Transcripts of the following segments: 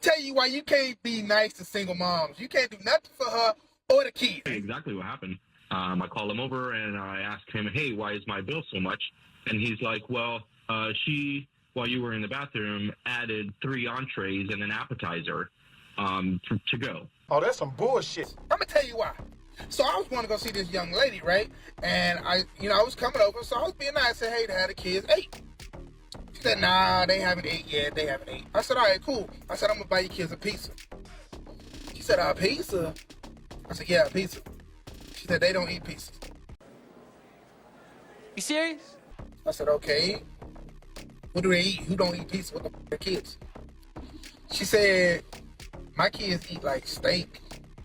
tell you why you can't be nice to single moms. You can't do nothing for her or the kids. Exactly what happened. I call him over and I ask him, hey, why is my bill so much? And he's like, well, she, while you were in the bathroom, added 3 entrees and an appetizer to go. Oh, that's some bullshit. I'm going to tell you why. So I was going to go see this young lady, right? And I was coming over, so I was being nice. I said, hey, the kids ate. She said, nah, they haven't ate yet. They haven't ate. I said, all right, cool. I said, I'm going to buy your kids a pizza. She said, a pizza? I said, yeah, a pizza. She said, they don't eat pizzas. You serious? I said, okay. What do they eat? Who don't eat pizza? What the f*** are kids? She said, my kids eat like steak,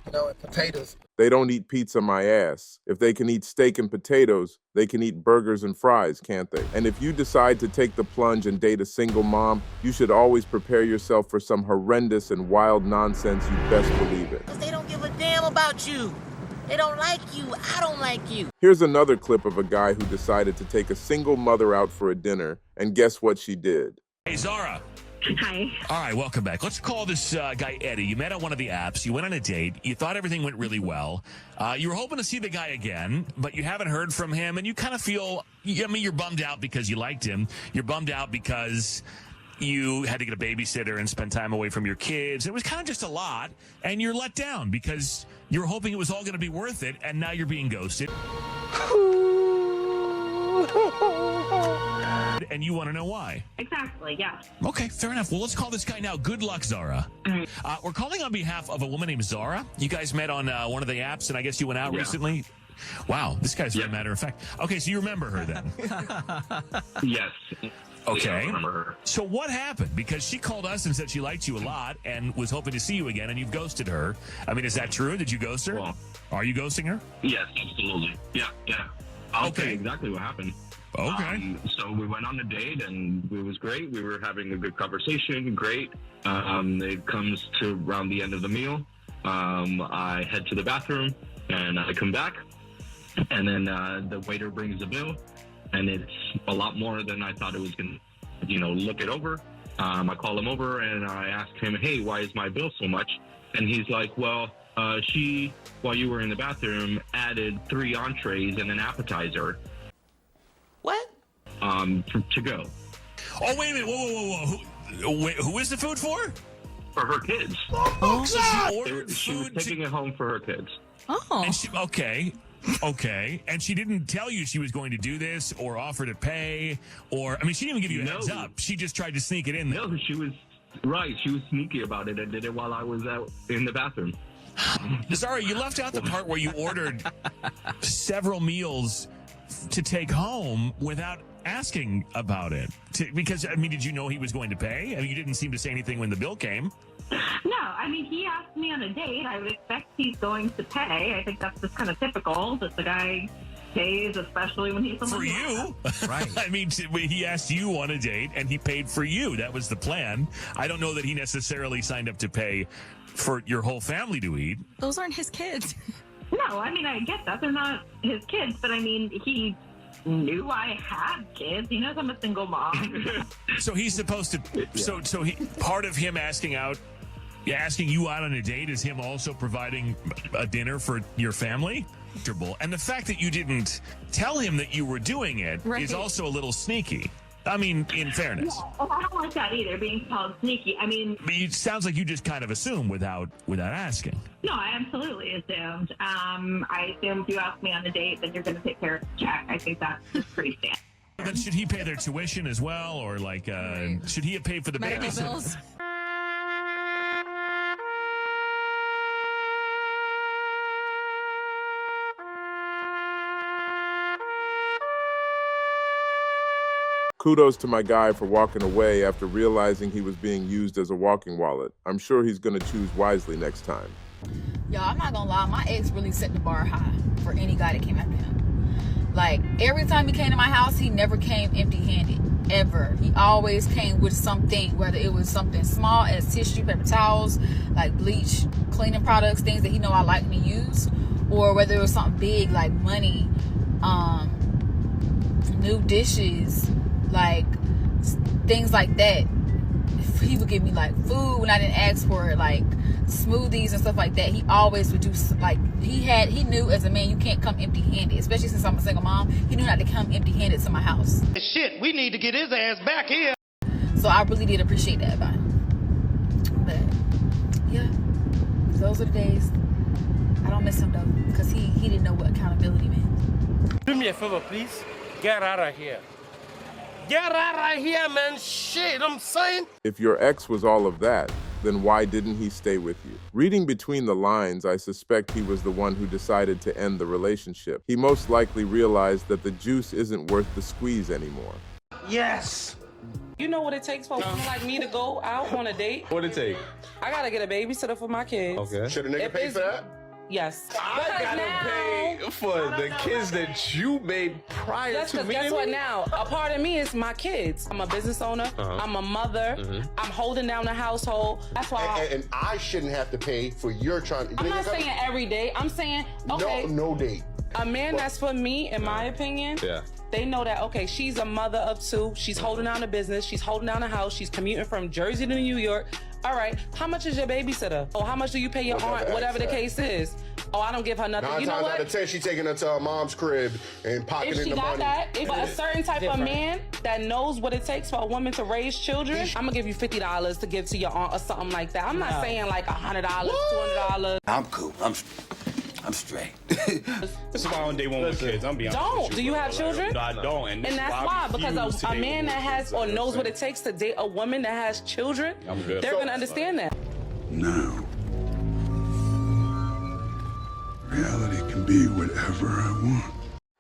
and potatoes. They don't eat pizza, my ass. If they can eat steak and potatoes, they can eat burgers and fries, can't they? And if you decide to take the plunge and date a single mom, you should always prepare yourself for some horrendous and wild nonsense you best believe it. Because they don't give a damn about you. They don't like you. I don't like you. Here's another clip of a guy who decided to take a single mother out for a dinner, and guess what she did? Hey, Zara. Hi. All right, welcome back. Let's call this guy Eddie. You met on one of the apps. You went on a date. You thought everything went really well. You were hoping to see the guy again, but you haven't heard from him, and you kind of feel, you're bummed out because you liked him. You're bummed out because you had to get a babysitter and spend time away from your kids. It was kind of just a lot, and you're let down because you were hoping it was all going to be worth it, and now you're being ghosted. And you want to know why? Exactly, yeah. Okay, fair enough. Well, let's call this guy now. Good luck, Zara. We're calling on behalf of a woman named Zara. You guys met on one of the apps, and I guess you went out recently. Wow, this guy's very matter of fact. Okay, so you remember her then? Yes. Okay. Yeah, I remember her. So what happened? Because she called us and said she liked you a lot and was hoping to see you again, and you've ghosted her. I mean, is that true? Did you ghost her? Well, are you ghosting her? Yes, absolutely. Yeah. I'll tell you exactly what happened. Okay. So we went on a date, and it was great. We were having a good conversation. Great. It comes to around the end of the meal. I head to the bathroom, and I come back, and then the waiter brings the bill, and it's a lot more than I thought it was going to, look it over. I call him over, and I ask him, hey, why is my bill so much? And he's like, well, she, while you were in the bathroom, added 3 entrees and an appetizer. What? To go. Oh, wait a minute. Whoa. Who is the food for? For her kids. Oh, so she ordered She was food. taking it home for her kids. Oh. And okay. And she didn't tell you she was going to do this or offer to pay or, she didn't even give you a heads up. She just tried to sneak it in there. No, she was sneaky about it and did it while I was out in the bathroom. Zara, you left out the part where you ordered several meals to take home without asking about it. Because, did you know he was going to pay? You didn't seem to say anything when the bill came. No, he asked me on a date. I would expect he's going to pay. I think that's just kind of typical that the guy pays, especially when he's for you. Right. He asked you on a date and he paid for you. That was the plan. I don't know that he necessarily signed up to pay for your whole family to eat. Those aren't his kids. No, I get that. They're not his kids, but he knew I had kids. He knows I'm a single mom. So he's supposed to, so he, part of him asking you out on a date is him also providing a dinner for your family? And the fact that you didn't tell him that you were doing it is also a little sneaky. In fairness. Yeah, I don't like that either, being called sneaky. It sounds like you just kind of assume without asking. No, I absolutely assumed. I assumed you asked me on a date that you're going to take care of the check. I think that's just pretty standard. Then should he pay their tuition as well? Or should he have paid for the babysitter? Bills. Kudos to my guy for walking away after realizing he was being used as a walking wallet. I'm sure he's gonna choose wisely next time. Y'all, I'm not gonna lie, my ex really set the bar high for any guy that came after him. Like, every time he came to my house, he never came empty-handed, ever. He always came with something, whether it was something small as tissue, paper towels, like bleach, cleaning products, things that he know I like to use, or whether it was something big like money, new dishes, like things like that. he would give me like food when I didn't ask for it, like smoothies and stuff like that. He always would do, like, he knew as a man you can't come empty-handed, especially since I'm a single mom. He knew not to come empty-handed to my house. Shit, we need to get his ass back here. So I really did appreciate that about him. But yeah, those are the days. I don't miss him though, because he didn't know what accountability meant. Do me a favor, please. Get out of here. Get out of here, man. Shit, I'm saying. If your ex was all of that, then why didn't he stay with you? Reading between the lines, I suspect he was the one who decided to end the relationship. He most likely realized that the juice isn't worth the squeeze anymore. Yes. You know what it takes for a woman like me to go out on a date? What it take? I gotta get a babysitter for my kids. Okay. Should a nigga pay for that? Yes. I gotta pay for the kids that you made prior to me. Guess what now? A part of me is my kids. I'm a business owner. I'm a mother. I'm holding down the household. That's why. And I shouldn't have to pay for your trying. I'm not saying every day. I'm saying, okay. No date. A man that's for me, in my opinion, they know that, okay, she's a mother of two. She's holding down a business. She's holding down a house. She's commuting from Jersey to New York. All right, how much is your babysitter? Oh, how much do you pay your aunt? Whatever the case is. Oh, I don't give her nothing. 9 you know times what? out of 10, she's taking her to her mom's crib and pocketing If she the got money. that, if a certain type of man that knows what it takes for a woman to raise children, I'm gonna give you $50 to give to your aunt or something like that. I'm not saying like $100, $200. I'm cool. I'm straight. This is why on day one with kids. I'm being honest with you. Do you have children? No, I don't. And that's why, because a man that has or knows what it takes to date a woman that has children, they're gonna understand that. Now, reality can be whatever I want.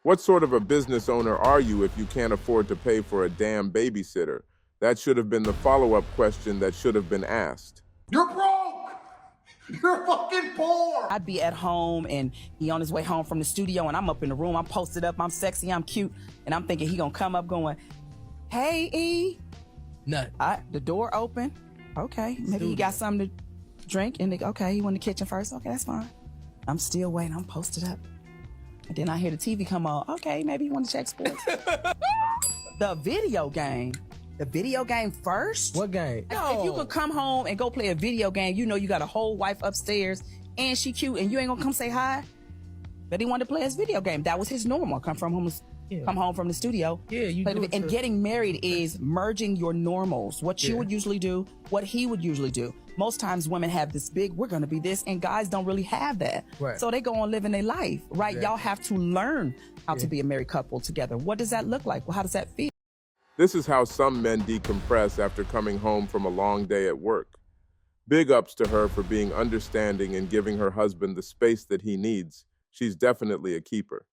What sort of a business owner are you if you can't afford to pay for a damn babysitter? That should have been the follow-up question that should have been asked. You're broke! You're fucking poor! I'd be at home and he on his way home from the studio and I'm up in the room, I'm posted up, I'm sexy, I'm cute, and I'm thinking he gonna come up going, hey, E. None. The door open. Okay, maybe he got something to drink and okay, he went in the kitchen first. Okay, that's fine. I'm still waiting, I'm posted up. And then I hear the TV come on. Okay, maybe you want to check sports. The video game first? What game? If you could come home and go play a video game, you know you got a whole wife upstairs and she cute and you ain't gonna come say hi. But he wanted to play his video game. That was his normal. Come home from the studio. Yeah, you do. And getting married is merging your normals. What you would usually do, what he would usually do. Most times women have this big, we're gonna be this, and guys don't really have that. Right. So they go on living their life, right? Y'all have to learn how to be a married couple together. What does that look like? Well, how does that feel? This is how some men decompress after coming home from a long day at work. Big ups to her for being understanding and giving her husband the space that he needs. She's definitely a keeper.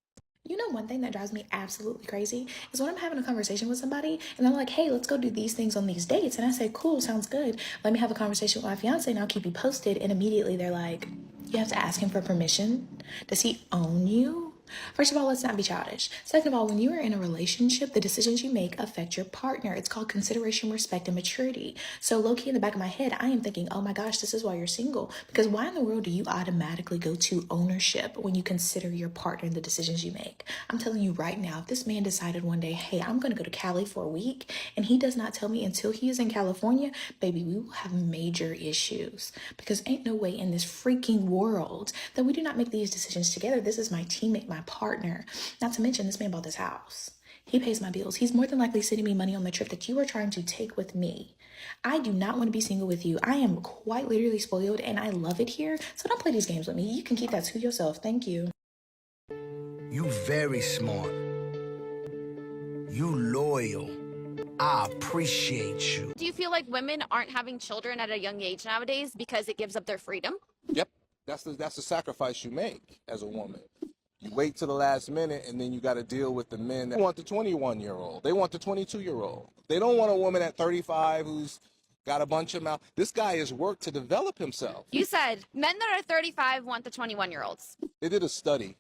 You know, one thing that drives me absolutely crazy is when I'm having a conversation with somebody and they're like, hey, let's go do these things on these dates. And I say, cool, sounds good. Let me have a conversation with my fiance and I'll keep you posted. And immediately they're like, you have to ask him for permission. Does he own you? First of all, let's not be childish. Second of all, when you are in a relationship, the decisions you make affect your partner. It's called consideration, respect, and maturity. So low-key in the back of my head, I am thinking, oh my gosh, this is why you're single. Because why in the world do you automatically go to ownership when you consider your partner and the decisions you make? I'm telling you right now, if this man decided one day, hey, I'm going to go to Cali for a week, and he does not tell me until he is in California, baby, we will have major issues. Because ain't no way in this freaking world that we do not make these decisions together. This is my teammate, my partner. Not to mention, this man bought this house. He pays my bills. He's more than likely sending me money on the trip that you are trying to take with me. I do not want to be single with you. I am quite literally spoiled and I love it here. So don't play these games with me. You can keep that to yourself. Thank you. You very smart. You loyal. I appreciate you. Do you feel like women aren't having children at a young age nowadays because it gives up their freedom? Yep. That's the sacrifice you make as a woman. You wait till the last minute, and then you got to deal with the men that want the 21-year-old. They want the 22-year-old. They don't want a woman at 35 who's got a bunch of mouth. This guy has worked to develop himself. You said men that are 35 want the 21-year-olds. They did a study,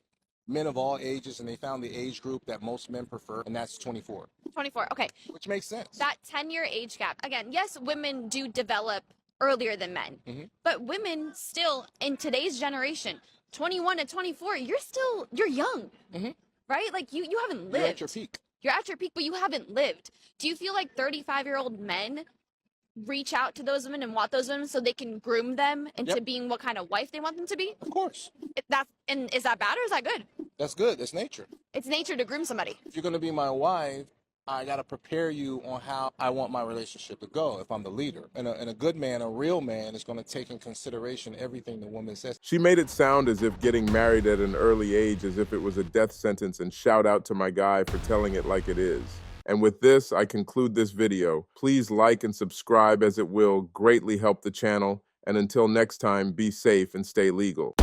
men of all ages, and they found the age group that most men prefer, and that's 24. 24, okay. Which makes sense. That 10-year age gap. Again, yes, women do develop earlier than men, but women still, in today's generation, 21 to 24, you're young, right? Like you haven't lived. You're at your peak. You're at your peak, but you haven't lived. Do you feel like 35-year-old men reach out to those women and want those women so they can groom them into being what kind of wife they want them to be? Of course. And is that bad or is that good? That's good. That's nature. It's nature to groom somebody. If you're going to be my wife, I got to prepare you on how I want my relationship to go if I'm the leader. And a good man, a real man, is going to take in consideration everything the woman says. She made it sound as if getting married at an early age as if it was a death sentence, and shout out to my guy for telling it like it is. And with this, I conclude this video. Please like and subscribe as it will greatly help the channel. And until next time, be safe and stay legal.